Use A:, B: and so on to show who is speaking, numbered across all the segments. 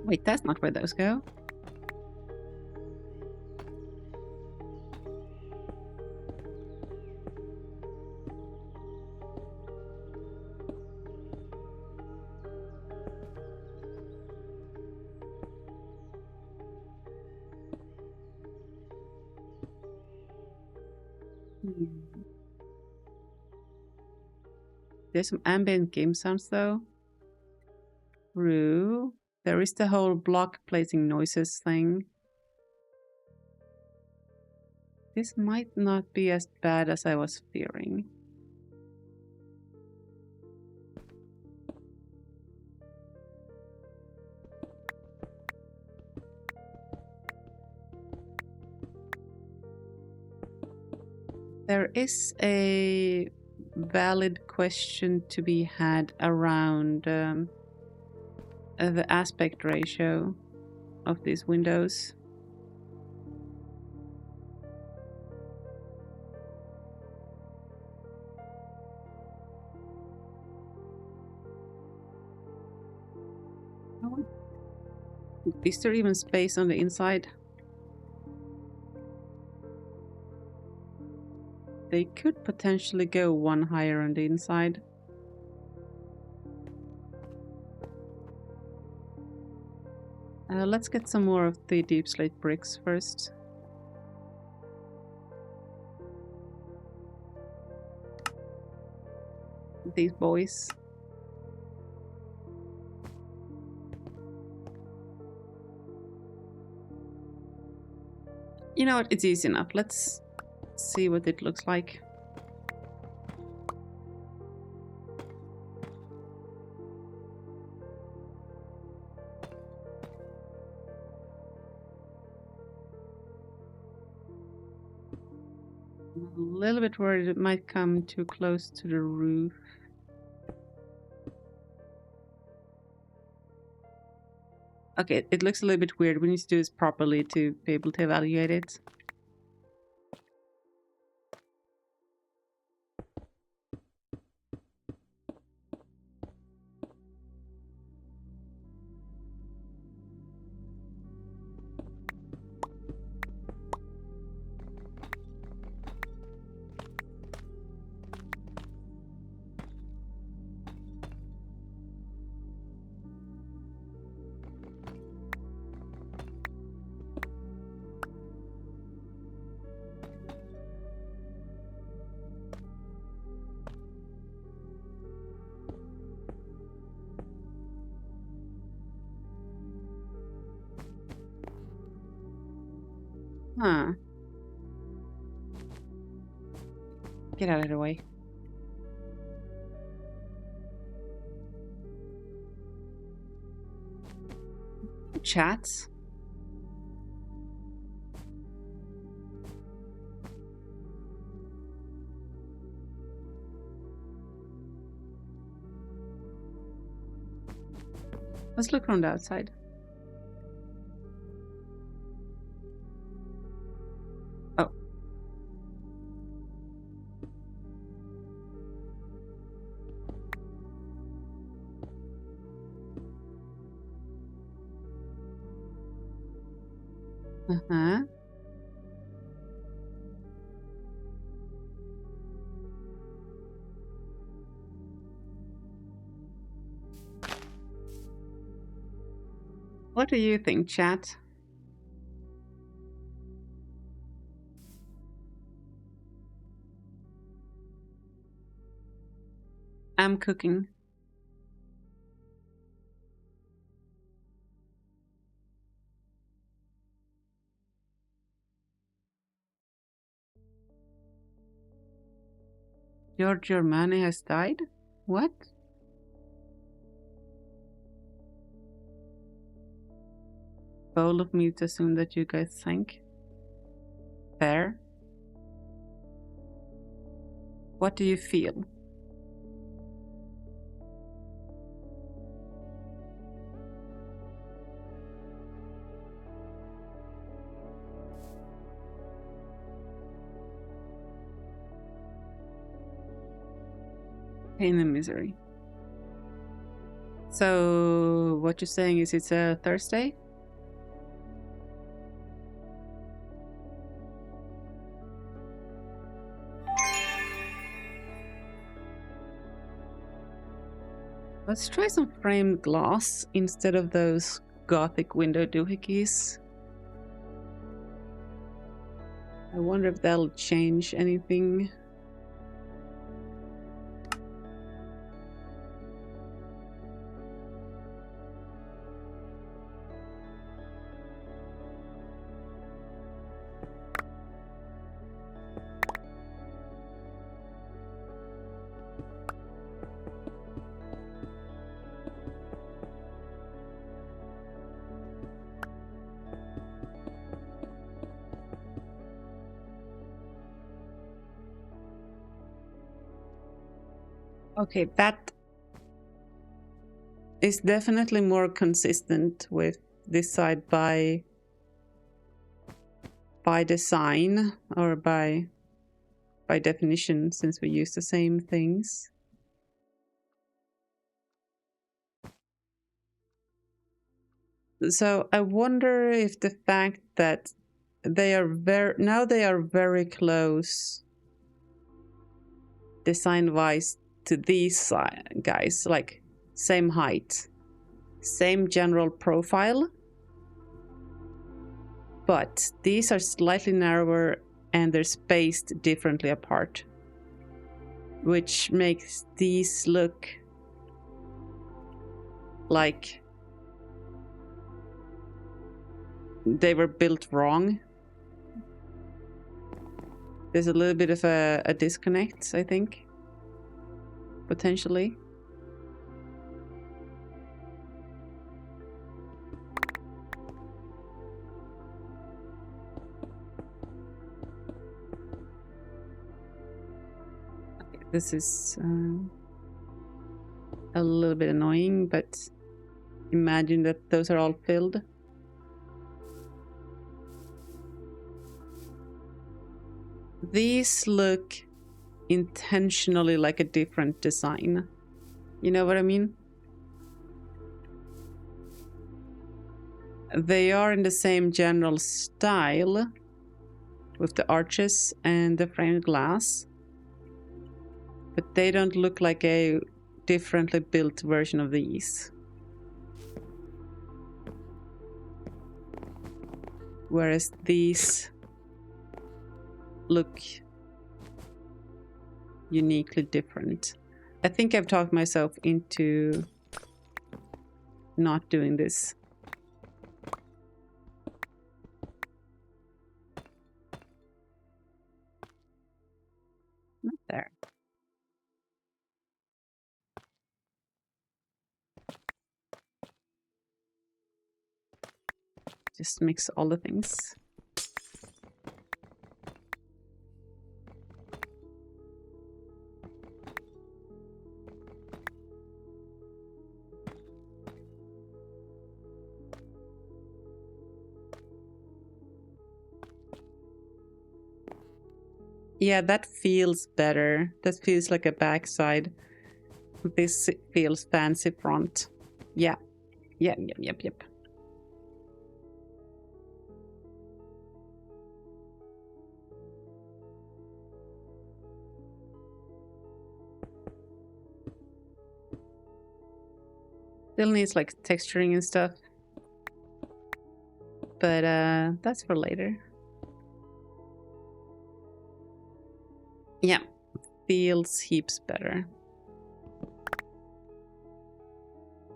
A: Wait, that's not where those go. There's some ambient game sounds though. True. There is the whole block placing noises thing. This might not be as bad as I was fearing. There is a valid question to be had around the aspect ratio of these windows. Is there even space on the inside? They could potentially go one higher on the inside. Let's get some more of the deep slate bricks first. These boys. You know what? It's easy enough. Let's see what it looks like. I'm a little bit worried it might come too close to the roof. Okay, it looks a little bit weird. We need to do this properly to be able to evaluate it. Huh. Get out of the way. Chats. Let's look from the outside. Oh. Uh-huh. What do you think, chat? I'm cooking. Giorgio Armani has died? What? Bold of me to assume that you guys think. Fair. What do you feel? Pain and misery. So what you're saying is it's a Thursday? Let's try some framed glass instead of those gothic window doohickeys. I wonder if that'll change anything. Okay, that is definitely more consistent with this side by design or by definition, since we use the same things. So I wonder if the fact that they are very close design-wise to these guys, like same height, same general profile, but these are slightly narrower and they're spaced differently apart, which makes these look like they were built wrong. There's a little bit of a disconnect, I think, potentially. Okay, this is a little bit annoying, but imagine that those are all filled. These look intentionally like a different design. You know what I mean? They are in the same general style with the arches and the framed glass, but they don't look like a differently built version of these. Whereas these look uniquely different. I think I've talked myself into not doing this. Not there. Just mix all the things. Yeah, that feels better. That feels like a backside. This feels fancy front. Yeah. Yep. Still needs like texturing and stuff. But that's for later. Yeah, feels heaps better.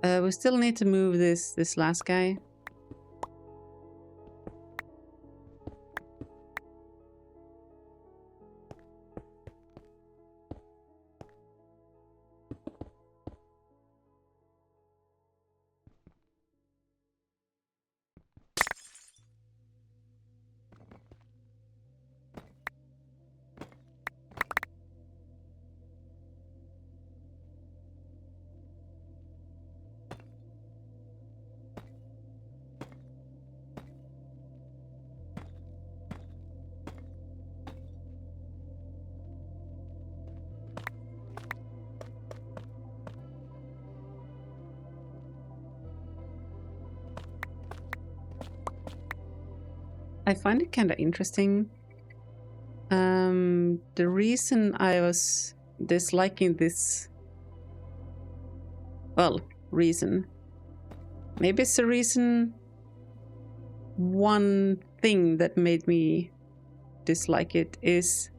A: We still need to move this last guy. I find it kind of interesting. The reason I was disliking this, well, reason, maybe it's the reason, one thing that made me dislike it is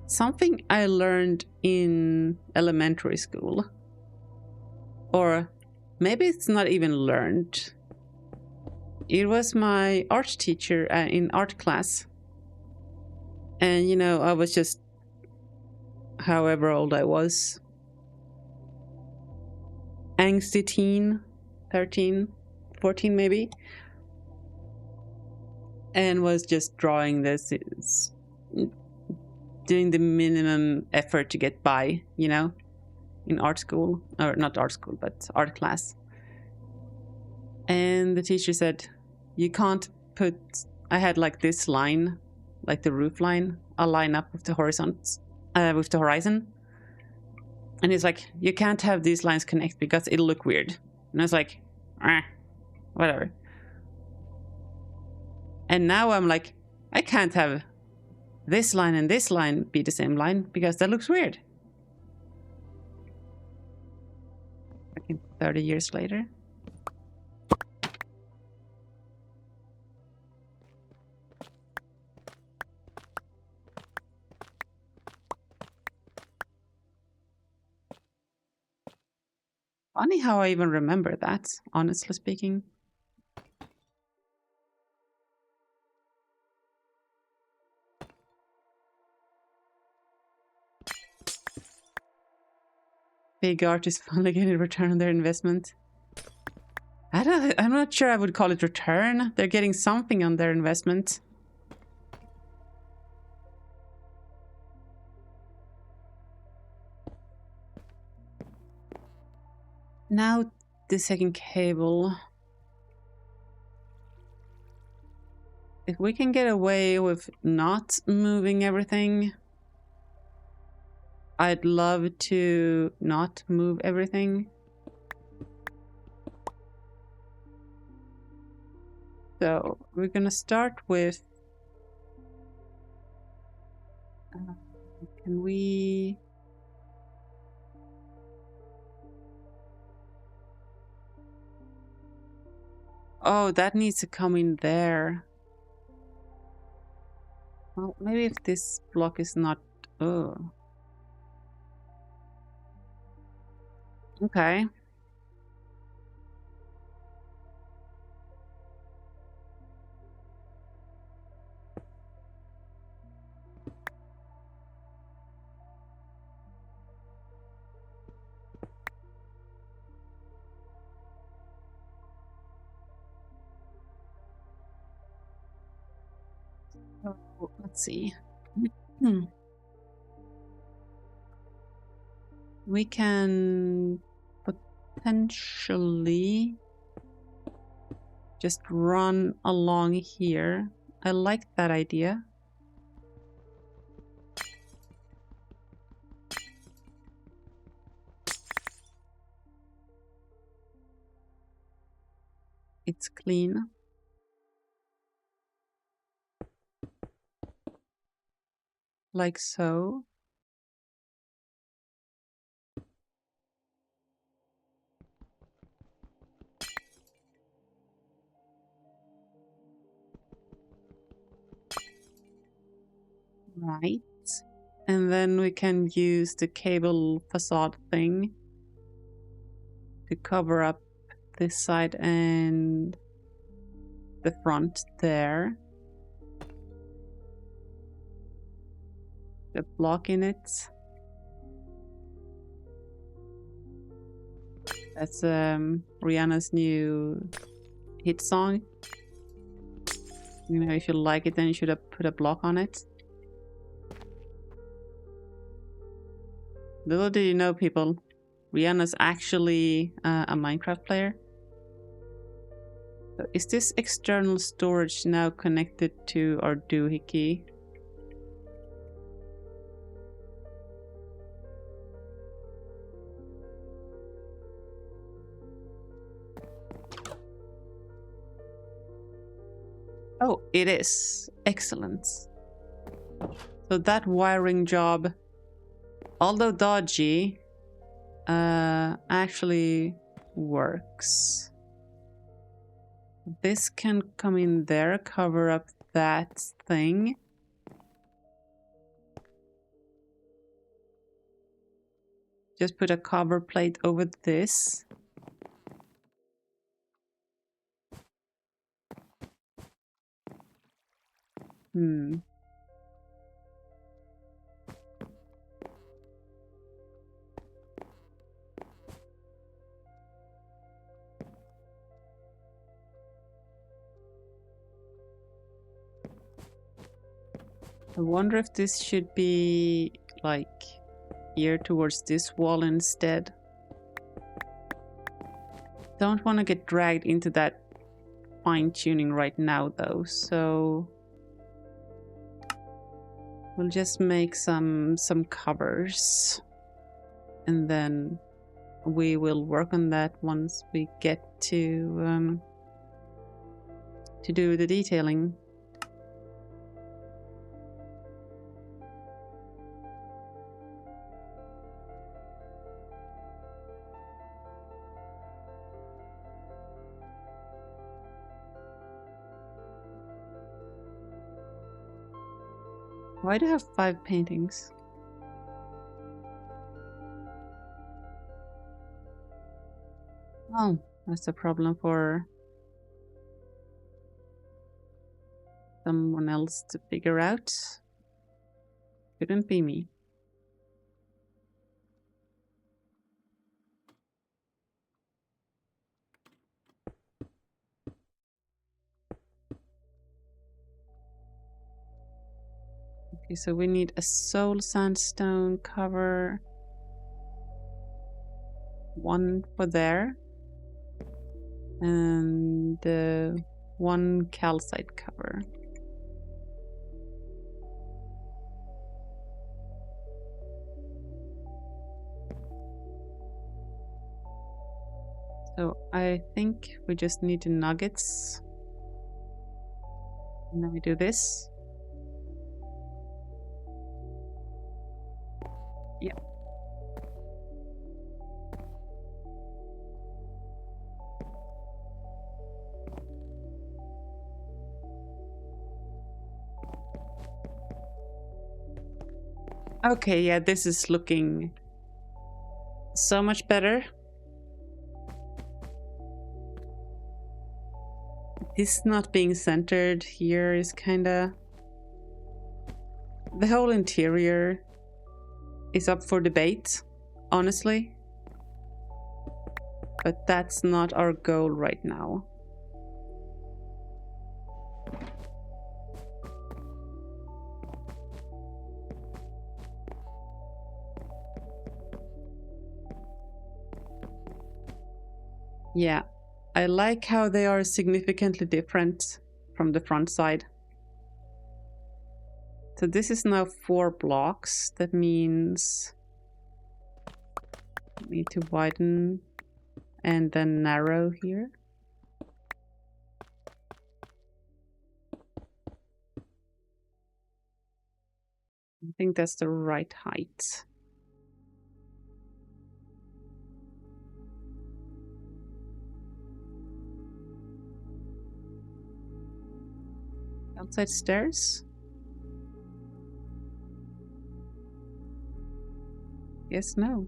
A: something I learned in elementary school. Or maybe it's not even learned. It was my art teacher in art class. And, you know, I was just however old I was. Angsty teen, 13, 14 maybe. And was just drawing this, doing the minimum effort to get by, you know, in art school. Or not art school, but art class. And the teacher said, you can't put... I had like this line, like the roof line, I'll line up with the horizon. And he's like, you can't have these lines connect because it'll look weird. And I was like, whatever. And now I'm like, I can't have this line and this line be the same line because that looks weird. Fucking 30 years later. Funny how I even remember that, honestly speaking. Big artists finally getting a return on their investment. I'm not sure I would call it return. They're getting something on their investment. Now the second cable. If we can get away with not moving everything, I'd love to not move everything. So we're gonna start with... can we... Oh, that needs to come in there. Well, maybe if this block is not... Oh. Okay. So, let's see. We can potentially just run along here. I like that idea. It's clean. Like so. Right. And then we can use the cable facade thing to cover up this side and the front there. The block in it. That's Rihanna's new hit song. You know, if you like it, then you should have put a block on it. Little do you know, people, Rihanna's actually a Minecraft player. So is this external storage now connected to our doohickey? Oh, it is. Excellent. So that wiring job, although dodgy, actually works. This can come in there, cover up that thing. Just put a cover plate over this. I wonder if this should be like here towards this wall instead. Don't want to get dragged into that fine-tuning right now though, so we'll just make some covers and then we will work on that once we get to do the detailing. Why do I have 5 paintings? Oh, that's a problem for someone else to figure out. Couldn't be me. Okay, so we need a soul sandstone cover. One for there. And one calcite cover. So I think we just need the nuggets. And then we do this. Yeah. Okay, yeah, this is looking so much better. This not being centered here is kinda... The whole interior is up for debate, honestly. But that's not our goal right now. Yeah, I like how they are significantly different from the front side. So this is now 4 blocks. That means I need to widen and then narrow here. I think that's the right height. Outside stairs? Yes, no.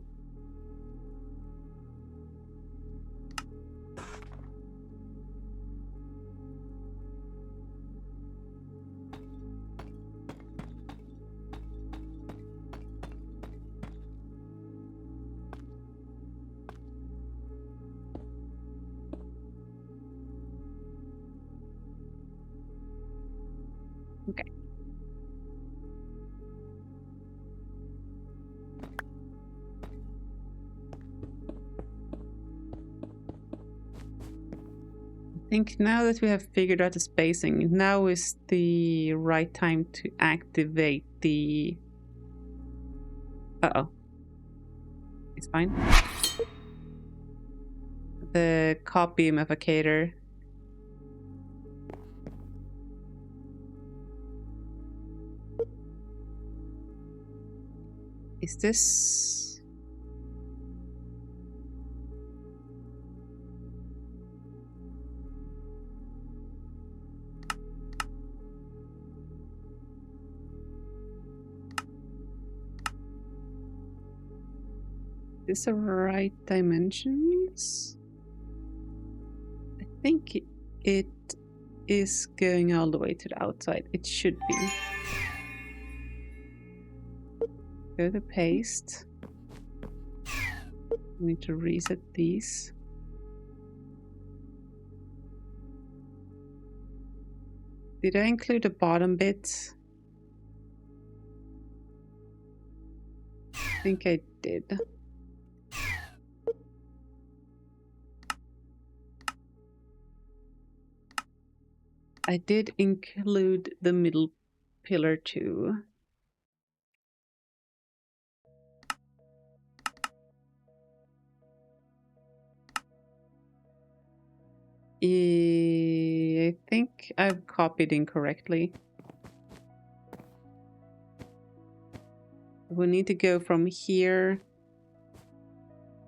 A: Okay. I think now that we have figured out the spacing, now is the right time to activate the... Uh-oh. It's fine. The copy modifier. Is this... Is this the right dimensions? I think it is going all the way to the outside. It should be. Go to paste. I need to reset these. Did I include the bottom bit? I think I did. I did include the middle pillar too. I think I've copied incorrectly. We need to go from here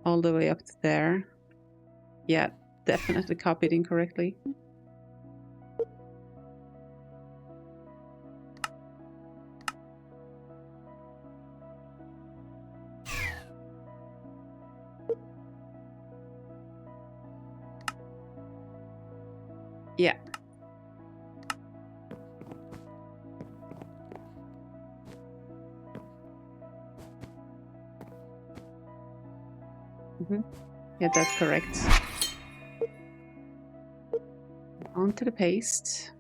A: all the way up to there. Yeah, definitely copied incorrectly. Yeah. Yeah, that's correct. Onto the paste.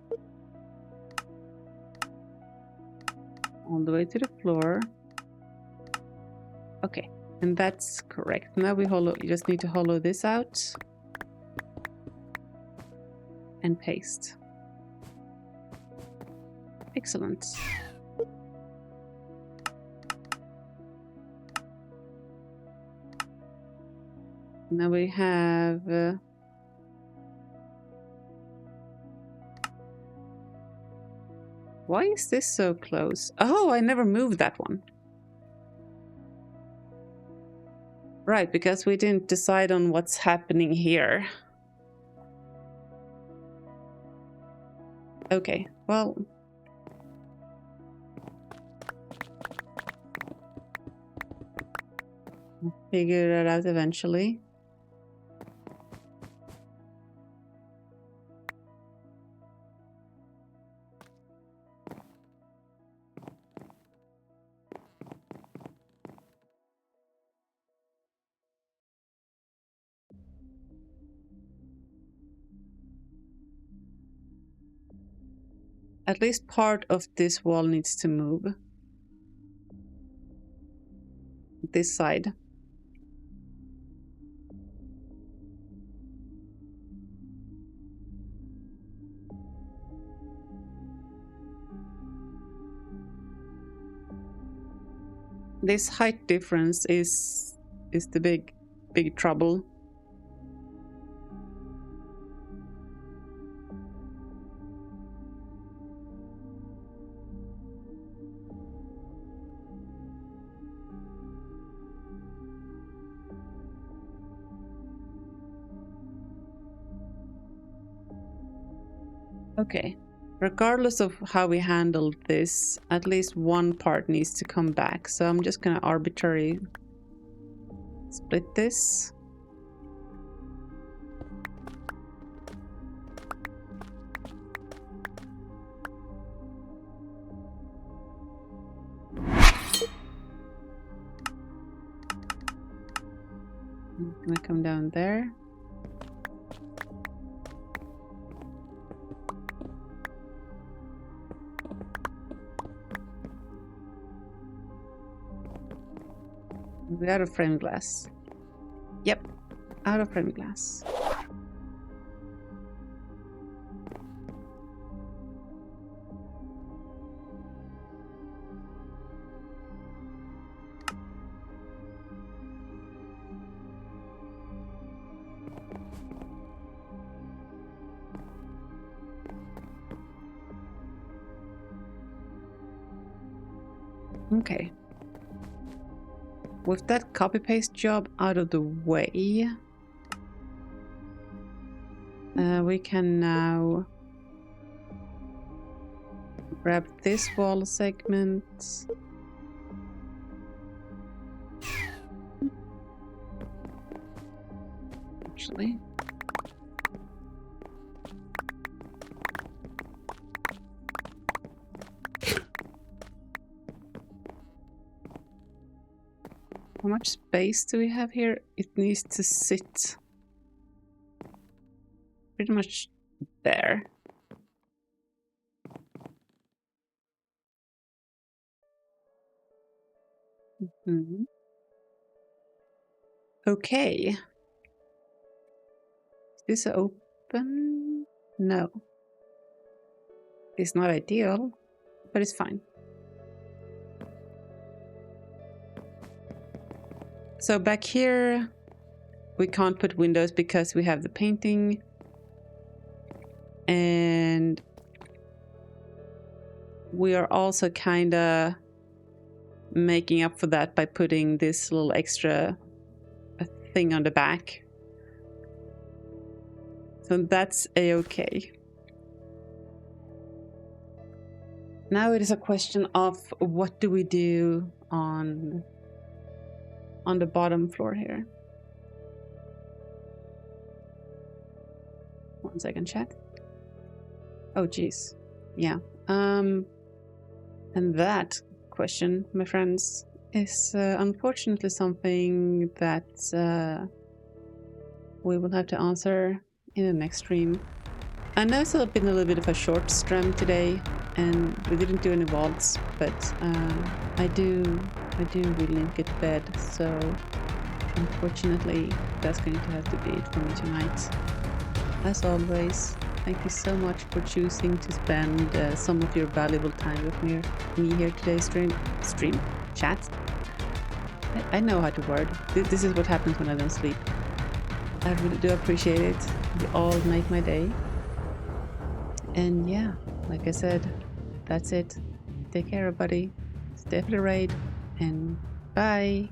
A: All the way to the floor. Okay, and that's correct. Now we just need to hollow this out. And paste. Excellent. Now we have... Why is this so close? Oh, I never moved that one. Right, because we didn't decide on what's happening here. Okay, well... I'll figure it out eventually. At least part of this wall needs to move. This side. This height difference is the big trouble. Okay, regardless of how we handle this, at least one part needs to come back. So I'm just gonna arbitrarily split this. I'm gonna come down there. We're out of frame glass. Yep, out of frame glass. Okay. with that copy paste job out of the way, we can now grab this wall segment. Actually, how much space do we have here? It needs to sit pretty much there. Mm-hmm. Okay. Is this open? No. It's not ideal, but it's fine. So back here, we can't put windows because we have the painting. And we are also kind of making up for that by putting this little extra thing on the back. So that's a-okay. Now it is a question of what do we do on the bottom floor here. 1 second, chat. Oh geez, yeah. And that question, my friends, is unfortunately something that we will have to answer in the next stream. I know it's been a little bit of a short stream today, and we didn't do any vaults, but I do really need to get to bed, so unfortunately that's going to have to be it for me tonight. As always, thank you so much for choosing to spend some of your valuable time with me here today. Stream? Chat? I know how to word. This is what happens when I don't sleep. I really do appreciate it. You all make my day. And yeah, like I said, that's it. Take care, everybody. Stay for the raid, and bye.